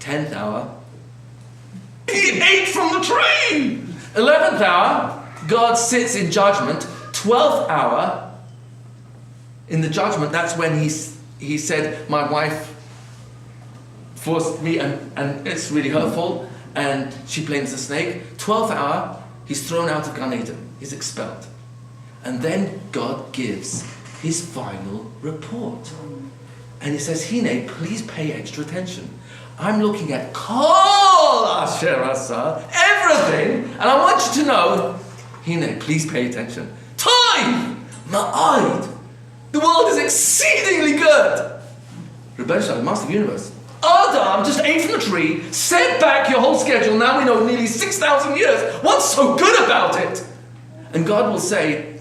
10th hour, he ate from the tree. 11th hour, God sits in judgment. 12th hour, in the judgment, that's when he said, my wife forced me and it's really hurtful, and she blames the snake. 12th hour, he's thrown out of Gan Eden. He's expelled. And then God gives his final report. And he says, Hine, please pay extra attention. I'm looking at Kol Asher Asa, everything, and I want you to know, Hine, please pay attention. Time! Ma'aid! The world is exceedingly good. Rebbe Shalom, Master of the Universe. Adam just ate from the tree, set back your whole schedule, now we know nearly 6,000 years. What's so good about it? And God will say,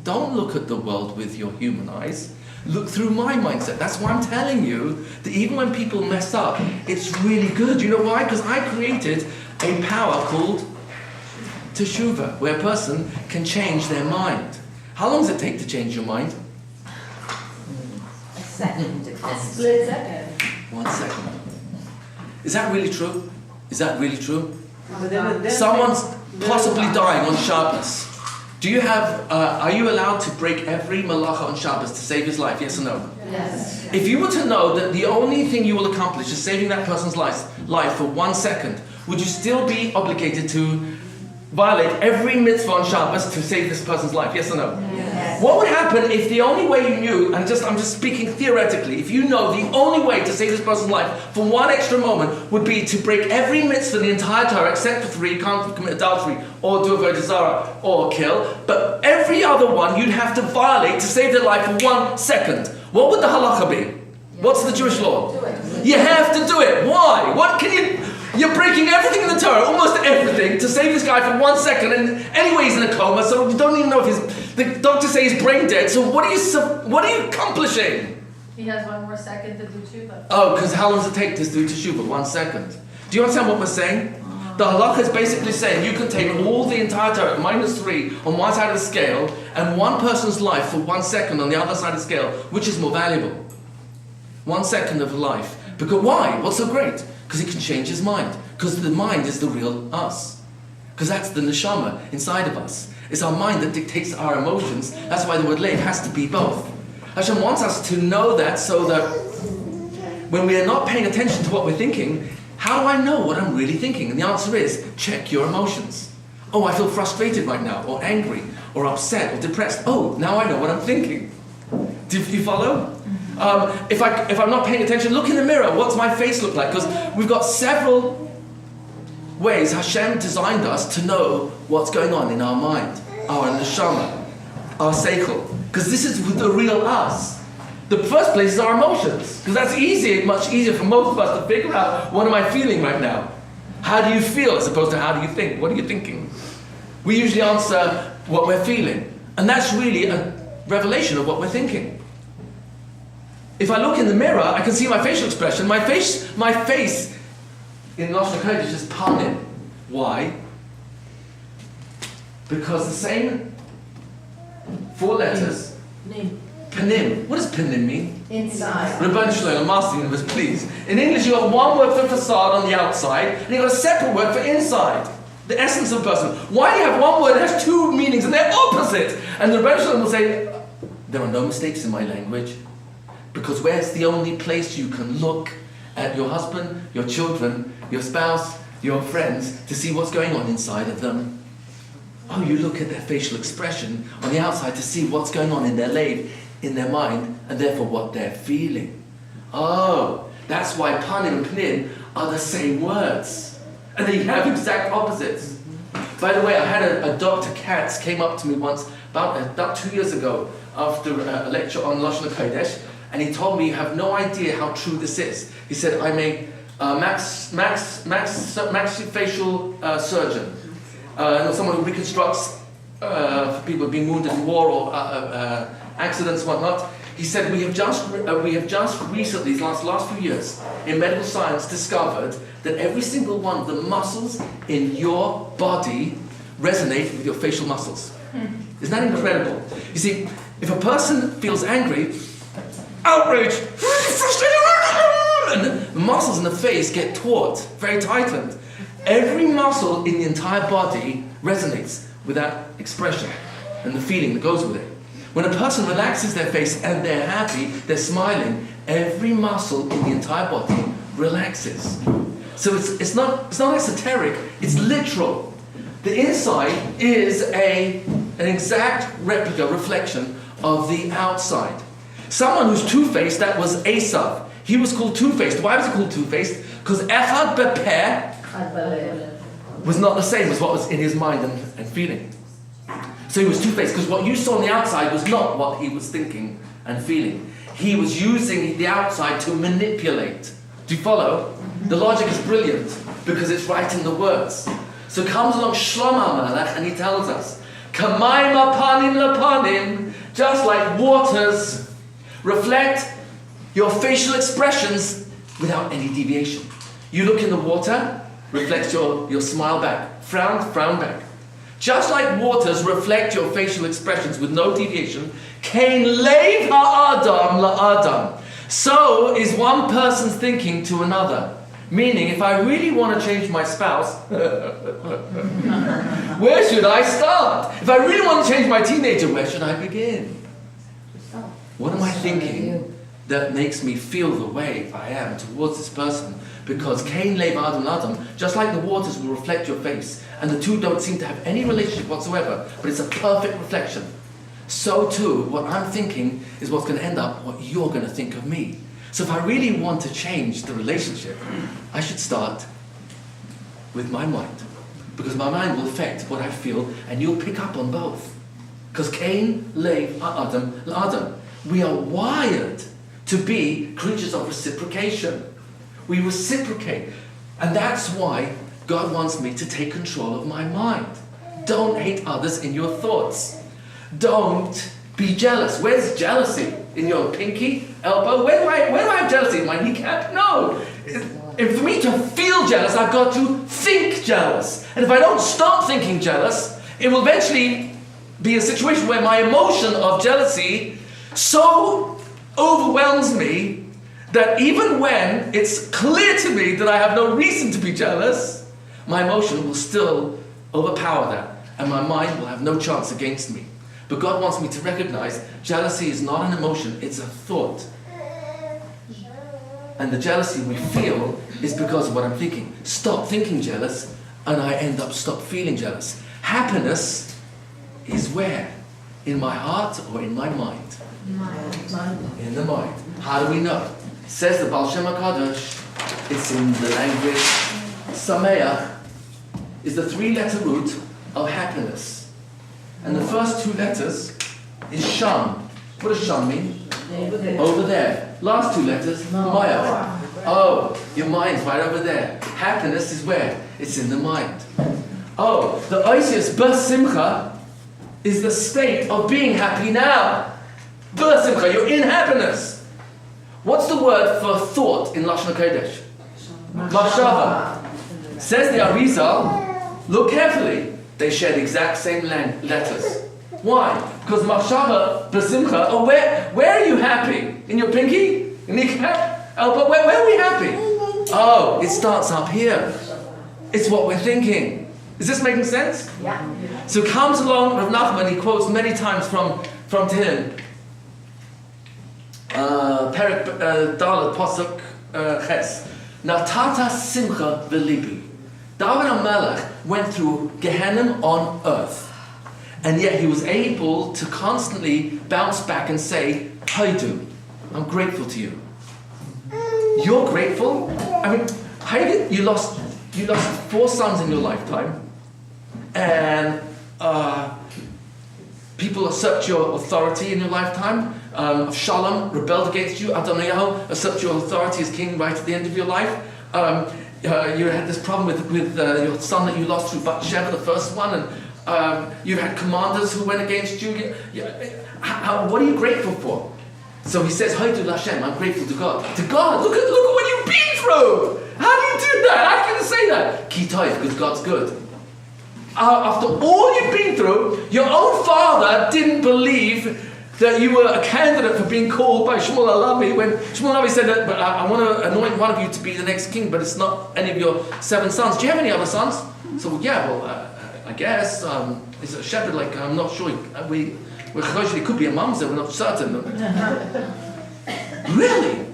don't look at the world with your human eyes. Look through my mindset. That's why I'm telling you that even when people mess up, it's really good. You know why? Because I created a power called Teshuvah, where a person can change their mind. How long does it take to change your mind? A second. A split second. 1 second. Is that really true? Is that really true? Someone's Someone's possibly dying on Shabbos. Do you have, are you allowed to break every malacha on Shabbos to save his life? Yes or no? Yes. If you were to know that the only thing you will accomplish is saving that person's life for 1 second, would you still be obligated to violate every mitzvah on Shabbos to save this person's life? Yes or no? Yes. What would happen if the only way you knew, and I'm just speaking theoretically, if you know the only way to save this person's life for 1 extra moment would be to break every mitzvah in the entire Torah except for 3, you can't commit adultery or do a avodah zarah or kill, but every other one you'd have to violate to save their life for 1 second. What would the halacha be? What's the Jewish law? Do it. You have to do it. Why? What can you... You're breaking everything in the Torah, almost everything, to save this guy for 1 second, and anyway he's in a coma, so you don't even know if the doctors say he's brain dead, so what are you accomplishing? He has 1 more second to do tshuva. Oh, because how long does it take to do teshuvah? 1 second. Do you understand what we're saying? The halakha is basically saying you can take all the entire Torah, -3 on one side of the scale, and one person's life for 1 second on the other side of the scale, which is more valuable? 1 second of life. Because why? What's so great? Because he can change his mind. Because the mind is the real us. Because that's the neshama inside of us. It's our mind that dictates our emotions. That's why the word lev has to be both. Hashem wants us to know that so that when we are not paying attention to what we're thinking, how do I know what I'm really thinking? And the answer is, check your emotions. Oh, I feel frustrated right now, or angry, or upset, or depressed. Oh, now I know what I'm thinking. Do you follow? If I'm not paying attention, look in the mirror. What's my face look like? Because we've got several ways Hashem designed us to know what's going on in our mind, our neshama, our seichel. Because this is the real us. The first place is our emotions. Because that's easy, much easier for most of us to figure out, what am I feeling right now? How do you feel as opposed to how do you think? What are you thinking? We usually answer what we're feeling. And that's really a revelation of what we're thinking. If I look in the mirror, I can see my facial expression. My face in Lashon Kodesh is panim. Why? Because the same 4 letters, panim. What does panim mean? Inside. Rabbi Jonathan, Master of the Universe, please. In English, you have one word for facade on the outside, and you've got a separate word for inside. The essence of a person. Why do you have one word that has 2 meanings and they're opposite? And the Rabbi Jonathan will say, there are no mistakes in my language. Because where's the only place you can look at your husband, your children, your spouse, your friends, to see what's going on inside of them? Oh, you look at their facial expression on the outside to see what's going on in their life, in their mind, and therefore what they're feeling. Oh, that's why panim and pnin are the same words. And they have exact opposites. By the way, I had a Dr. Katz came up to me once, about 2 years ago, after a lecture on Lashon Kodesh, and he told me, you have no idea how true this is. He said, I'm a maxillofacial surgeon. Someone who reconstructs for people who've been wounded in war or accidents and whatnot. He said, we have just recently, these last few years, in medical science, discovered that every single one of the muscles in your body resonate with your facial muscles. Isn't that incredible? You see, if a person feels angry, outrage, frustrated, and the muscles in the face get taut, very tightened. Every muscle in the entire body resonates with that expression and the feeling that goes with it. When a person relaxes their face and they're happy, they're smiling, every muscle in the entire body relaxes. So it's not esoteric, it's literal. The inside is an exact replica, reflection of the outside. Someone who's two-faced, that was Esav. He was called two-faced. Why was he called two-faced? Because echad bepeh was not the same as what was in his mind and feeling. So he was two-faced, because what you saw on the outside was not what he was thinking and feeling. He was using the outside to manipulate. Do you follow? The logic is brilliant, because it's right in the words. So comes along Shlomo HaMelech, and he tells us, Kamayim apanim lapanim, just like waters reflect your facial expressions without any deviation. You look in the water, reflects your smile back. Frown back. Just like waters reflect your facial expressions with no deviation, Kain leiv ha'adam la'adam. So is one person's thinking to another. Meaning, if I really want to change my spouse, where should I start? If I really want to change my teenager, where should I begin? What am I thinking that makes me feel the way I am towards this person? Because Kain leiv ha'adam la'adam, just like the waters will reflect your face, and the two don't seem to have any relationship whatsoever, but it's a perfect reflection. So too, what I'm thinking is what's going to end up what you're going to think of me. So if I really want to change the relationship, I should start with my mind. Because my mind will affect what I feel, and you'll pick up on both. Because Kain leiv ha'adam la'adam. We are wired to be creatures of reciprocation. We reciprocate. And that's why God wants me to take control of my mind. Don't hate others in your thoughts. Don't be jealous. Where's jealousy? In your pinky, elbow? Where do I have jealousy? In my kneecap? No. If for me to feel jealous, I've got to think jealous. And if I don't start thinking jealous, it will eventually be a situation where my emotion of jealousy so overwhelms me that even when it's clear to me that I have no reason to be jealous, my emotion will still overpower that, and my mind will have no chance against me. But God wants me to recognize jealousy is not an emotion, it's a thought. And the jealousy we feel is because of what I'm thinking. Stop thinking jealous, and I end up stop feeling jealous. Happiness is where? In my heart or in my mind? In the mind. How do we know? It says the Baal Shem HaKadosh, it's in the language, Sameach is the three-letter root of happiness. And the first two letters is Sham. What does Sham mean? Over there. Last two letters, Maya. Oh, your mind's right over there. Happiness is where? It's in the mind. Oh, the Oisius B'Simcha is the state of being happy now. B'Simcha, you're in happiness. What's the word for thought in Lashon HaKodesh? Machshava. Says the Arizal, look carefully, they share the exact same letters. Why? Because Machshava, B'Simcha, oh, where are you happy? In your pinky? In kneecap? Elbow? Where are we happy? Oh, it starts up here. It's what we're thinking. Is this making sense? Yeah. So comes along Rav Nachman, he quotes many times from Tehillim. Perek Dalet Pasuk Ches. Natata Simcha V'Libi. David HaMelech went through Gehenna on earth, and yet he was able to constantly bounce back and say, Haidu, I'm grateful to you. You're grateful? I mean, you lost 4 sons in your lifetime, and people usurped your authority in your lifetime. Shalom rebelled against you. Adoniyahu usurped your authority as king right at the end of your life. You had this problem with your son that you lost through Bathsheba, the first one, and you had commanders who went against you. What are you grateful for? So he says, Haidu Lashem, I'm grateful to God. To God, look at what you've been through. How do you do that? How can you say that? Kitayv, because God's good. After all you've been through, your own father didn't believe that you were a candidate for being called by Shmuel Alavi when Shmuel Alavi said that, but I want to anoint one of you to be the next king, but it's not any of your 7 sons. Do you have any other sons? So, yeah, well, I guess. Is it a shepherd? Like, I'm not sure. We're close. It could be a mamzer. We're not certain. Really?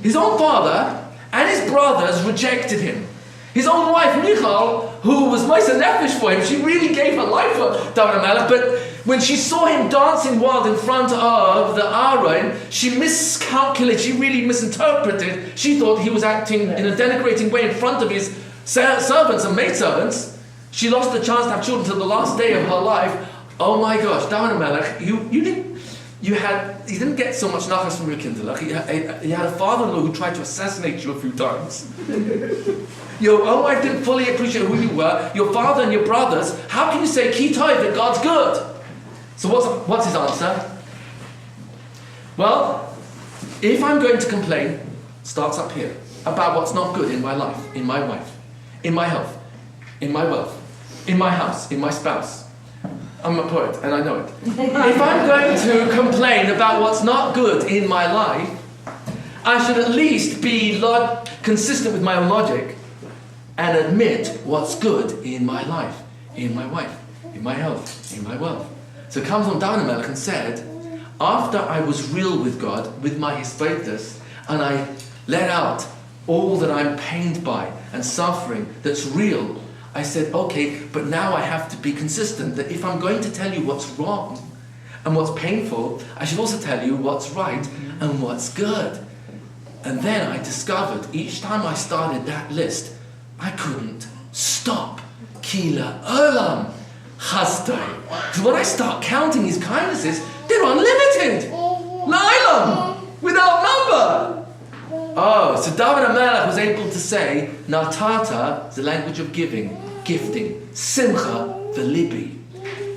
His own father and his brothers rejected him. His own wife, Michal, who was Meiser Nefesh for him, she really gave her life for David HaMelech, but when she saw him dancing wild in front of the Aron, she miscalculated, she really misinterpreted. She thought he was acting in a denigrating way in front of his servants and maidservants. She lost the chance to have children till the last day of her life. Oh my gosh, David HaMelech, you didn't get so much nachas from your kinderlach. You had a father-in-law who tried to assassinate you a few times. Your own wife didn't fully appreciate who you were. Your father and your brothers. How can you say kitoi that God's good? So what's his answer? Well, if I'm going to complain, starts up here, about what's not good in my life, in my wife, in my health, in my wealth, in my house, in my spouse. I'm a poet, and I know it. If I'm going to complain about what's not good in my life, I should at least be consistent with my own logic and admit what's good in my life, in my wife, in my health, in my wealth. So it comes on David HaMelech and said, after I was real with God, with my hisbaitis, and I let out all that I'm pained by and suffering that's real, I said, okay, but now I have to be consistent, that if I'm going to tell you what's wrong and what's painful, I should also tell you what's right and what's good. And then I discovered, each time I started that list, I couldn't stop. Kila olam chasdai. Because when I start counting his kindnesses, they're unlimited. La'olam, without number. Oh, so David HaMelech was able to say, Natata is the language of giving, gifting. Simcha v'libi.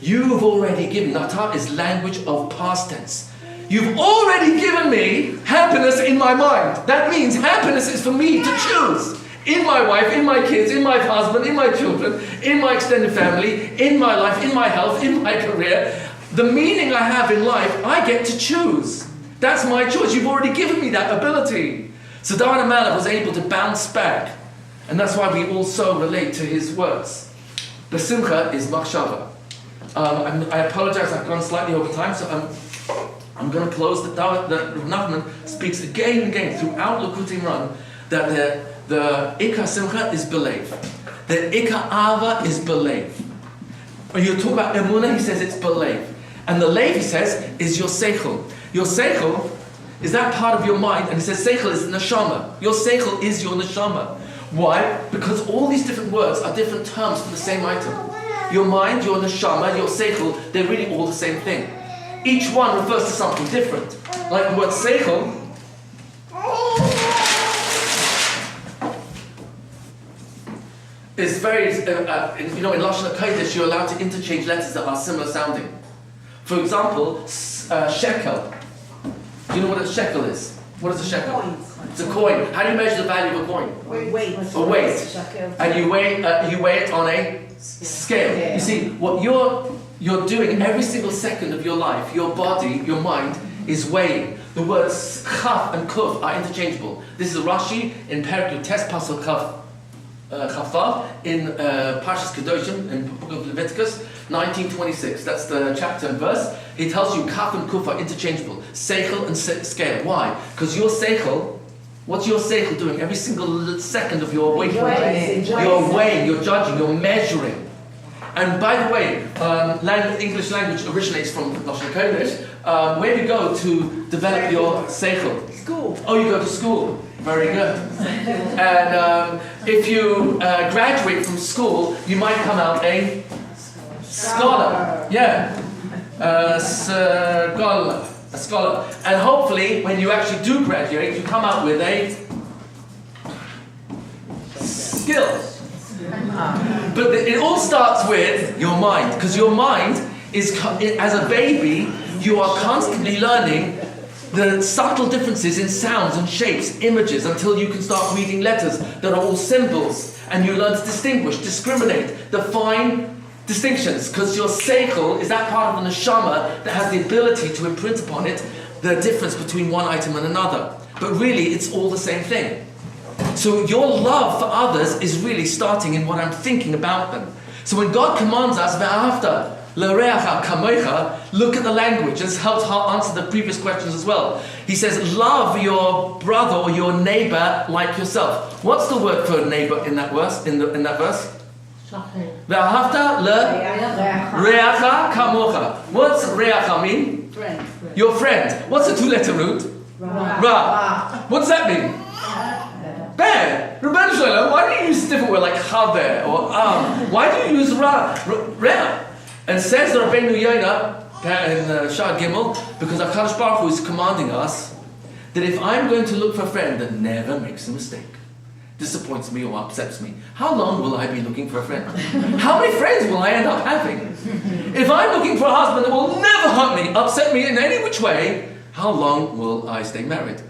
You've already given. Natata is language of past tense. You've already given me happiness in my mind. That means happiness is for me to choose. In my wife, in my kids, in my husband, in my children, in my extended family, in my life, in my health, in my career. The meaning I have in life, I get to choose. That's my choice. You've already given me that ability. So David HaMelech was able to bounce back. And that's why we also relate to his words. The simcha is machshava. I apologize, I've gone slightly over time, so I'm going to close. That Rav Nachman speaks again and again throughout Likutei Moharan that the Ikar Simcha is belief. The Ikar Ava is belief. When you talk about Emunah, he says it's belief. And the Lev, he says, is your Seichel. Your Seichel is that part of your mind, and he says Seichel is Neshama. Your Seichel is your Neshama. Why? Because all these different words are different terms for the same item. Your mind, your Neshama, your Seichel, they're really all the same thing. Each one refers to something different. Like the word Seichel is very, in Lashon HaKodesh, you're allowed to interchange letters that are similar sounding. For example, shekel. Do you know what a shekel is? What is a shekel? It's a coin. How do you measure the value of a coin? Weight. A weight. And you weigh it on a scale. Yeah. You see, what you're doing every single second of your life, your body, your mind, is weighing. The words chaf and kuf are interchangeable. This is Rashi in Perek Yutes Pasuk Chavav in Parshas Kedoshim in the book of Leviticus 19:26. That's the chapter and verse. It tells you kaf and kuf are interchangeable. Seichel and scale. Why? Because your seichel, what's your seichel doing every single second of your waking life? You're weighing, you're judging, you're measuring. And by the way, English language originates from Lashon Kodesh. Where do you go to develop your seichel? School. Oh, you go to school. Very good. And if you graduate from school, you might come out a scholar. Yeah. A scholar. And hopefully, when you actually do graduate, you come out with a skill. But it all starts with your mind, because your mind is, as a baby, you are constantly learning the subtle differences in sounds and shapes, images, until you can start reading letters that are all symbols, and you learn to distinguish, discriminate the fine distinctions, because your seichel is that part of the neshama that has the ability to imprint upon it the difference between one item and another. But really, it's all the same thing. So your love for others is really starting in what I'm thinking about them. So when God commands us, "Ve'ahavta l'reacha kamocha," look at the language. This helps answer the previous questions as well. He says, love your brother or your neighbor like yourself. What's the word for neighbor in that verse? In that verse? Ve'ahavta l'reacha kamocha. What's reacha mean? Friend. Your friend. What's the two-letter root? Ra. What does that mean? Bear. Rabbi Jonathan, why do you use a different word like chaver or Why do you use ra? And says the Rabbi Yonah in Shah Gimel, because HaKadosh Baruch Hu is commanding us that if I'm going to look for a friend that never makes a mistake, disappoints me or upsets me, how long will I be looking for a friend? How many friends will I end up having? If I'm looking for a husband that will never hurt me, upset me in any which way, how long will I stay married?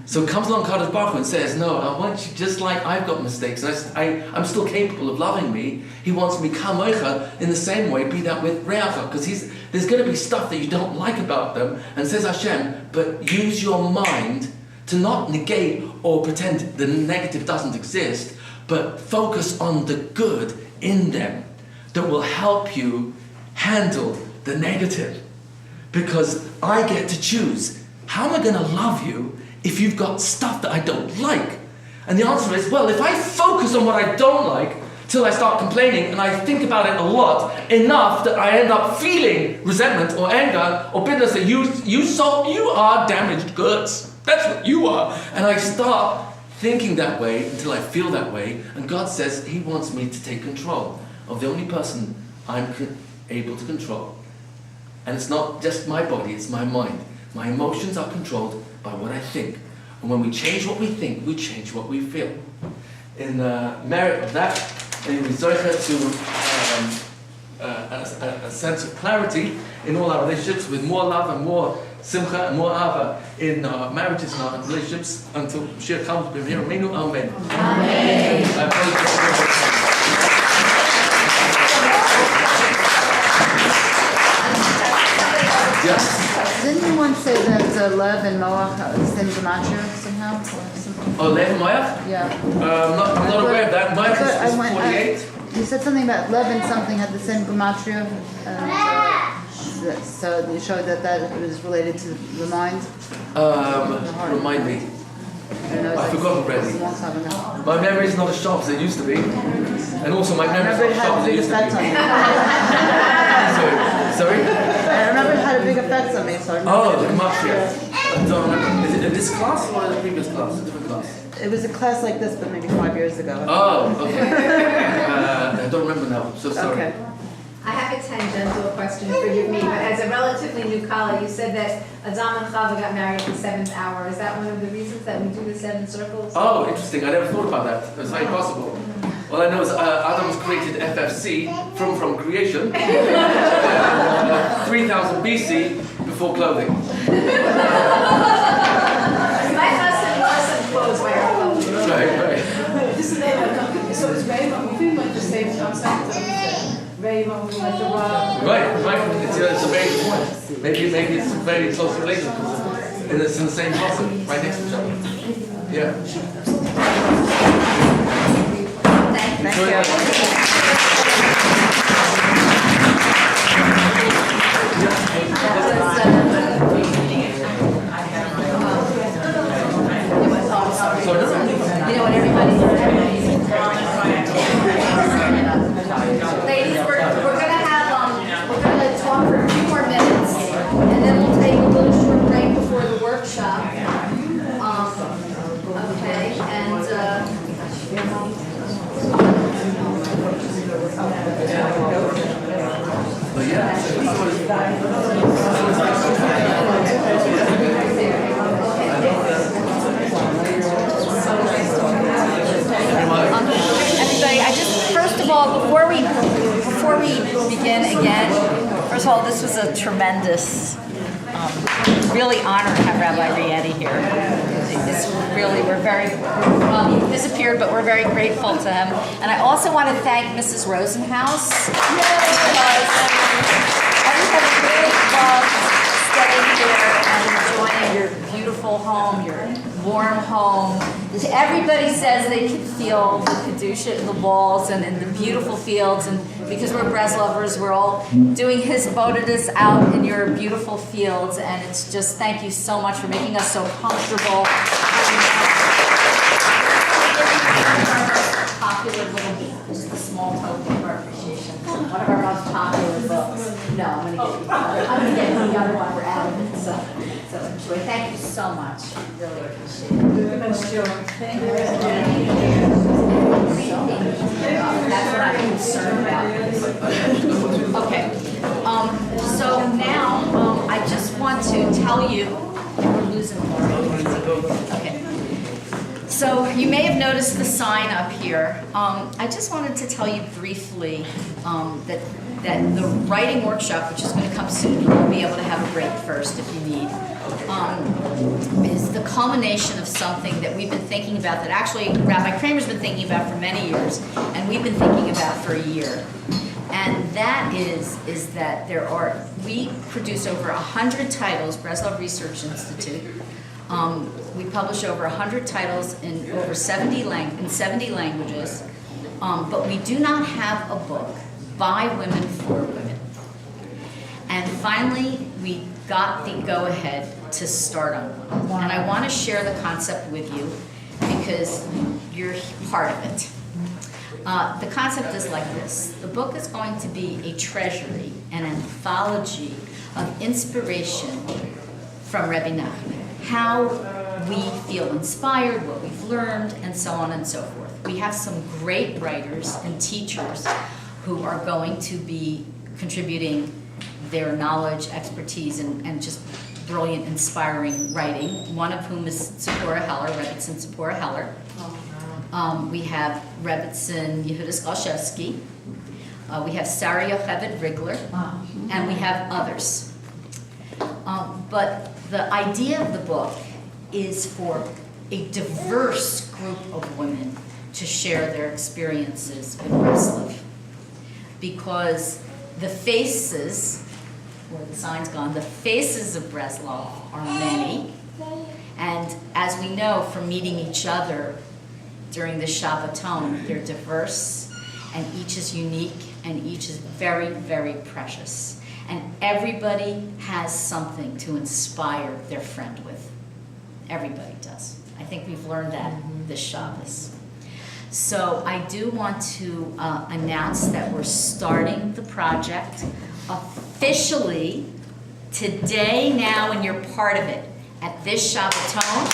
So it comes along Kadosh Baruch Hu and says, no, I want you, just like I've got mistakes, and I'm still capable of loving me, he wants me kamoicha in the same way, be that with reacha, because there's going to be stuff that you don't like about them, and says Hashem, but use your mind to not negate or pretend the negative doesn't exist, but focus on the good in them that will help you handle the negative. Because I get to choose, how am I going to love you if you've got stuff that I don't like? And the answer is, well, if I focus on what I don't like till I start complaining and I think about it a lot, enough that I end up feeling resentment or anger or bitterness that you are damaged goods. That's what you are. And I start thinking that way until I feel that way. And God says he wants me to take control of the only person I'm able to control. And it's not just my body, it's my mind. My emotions are controlled by what I think. And when we change what we think, we change what we feel. In merit of that, we zocher to a sense of clarity in all our relationships, with more love and more simcha and more ava in our marriages and our relationships until Mashiach comes. Amen. Amen. Yes. Didn't you once say that Lev and Moach are the same gematria somehow? Oh, Lev and Moach? Yeah. I'm not aware of that. Moach is 48. You said something about Lev and something had the same gematria. So you showed that it was related to the mind? Remind me. I've forgotten already. A long time ago. My memory is not as sharp as it used to be. And also my memory is not as sharp as it used to be. Sorry? I remember it had a big effect on me, so I remember. Oh, the gematria. I don't remember. Is it in this class or in the previous class? A different class? It was a class like this, but maybe 5 years ago. Oh, okay. I don't remember now. So sorry. Okay. I have a tangential question for you, me, but as a relatively new colleague, you said that Adam and Chava got married at the 7th hour. Is that one of the reasons that we do the 7 circles? Oh, interesting. I never thought about that. That's very possible. All I know is Adam was created FFC from creation, 3000 BC before clothing. My husband wore some clothes by our clothing. Right. This is the name of the company. So it's very moving, like the same concept of very moving, like the rock. Right. It's a very good point. Maybe it's very close related. And it's in the same concept, right next to each other. Yeah. Thank you. You know what, everybody? Ladies, we're gonna talk for a few more minutes, and then we'll take a little short break before the workshop. Okay, and Everybody, I just, first of all, before we begin again, first of all, this was a tremendous, really honor to have Rabbi Rietti here. This really, we're very, he disappeared, but we're very grateful to him. And I also want to thank Mrs. Rosenhaus, because everybody really loved staying here and enjoying your beautiful home, your warm home. Everybody says they can feel the Kedusha in the walls and in the beautiful fields, and because we're Breslovers, we're all doing his bodidus out in your beautiful fields, and it's just thank you so much for making us so comfortable. Popular little, just a small token of our appreciation. One of our most popular books. No, I'm gonna get the other one. We're out of it. So enjoy. Thank you so much. Really appreciate it. Thank you. That's what I'm concerned about. Okay. So now I just want to tell you we're losing more. Okay. So you may have noticed the sign up here. I just wanted to tell you briefly that the writing workshop, which is going to come soon, you'll be able to have a break first if you need, is the culmination of something that we've been thinking about, that actually Rabbi Kramer's been thinking about for many years, and we've been thinking about for a year. And that is that we produce over 100 titles, Breslov Research Institute. We publish over 100 titles in over 70 languages, but we do not have a book by women for women. And finally, we got the go-ahead to start on one. Wow. And I want to share the concept with you because you're part of it. The concept is like this. The book is going to be a treasury, an anthology of inspiration from Rebbe Nachman. How we feel inspired, what we've learned, and so on and so forth. We have some great writers and teachers who are going to be contributing their knowledge, expertise, and just brilliant, inspiring writing, one of whom is Tzipora Heller, Rebbetzin Tzipora Heller. We have Rebbetzin Yehuda Skalshevsky. We have Sarah Yocheved Rigler, and we have others. But the idea of the book is for a diverse group of women to share their experiences with Breslov. Because the faces, or the sign's gone, the faces of Breslov are many. And as we know from meeting each other during the Shabbaton, they're diverse, and each is unique, and each is very, very precious. And everybody has something to inspire their friend with. Everybody does. I think we've learned that this Shabbos. So I do want to announce that we're starting the project officially today, now, and you're part of it at this Shabbaton.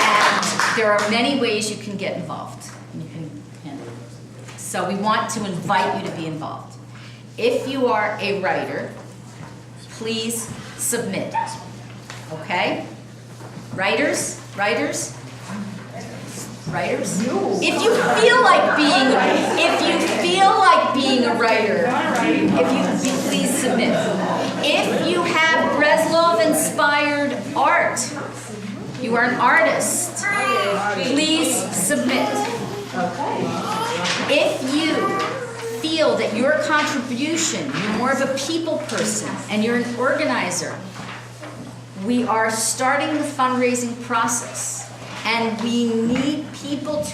And there are many ways you can get involved. So we want to invite you to be involved. If you are a writer, please submit. Okay? Writers? If you feel like being a writer, please submit. If you have Breslov inspired art, you are an artist, please submit. If you feel that your contribution, you're more of a people person and you're an organizer, we are starting the fundraising process, and we need people to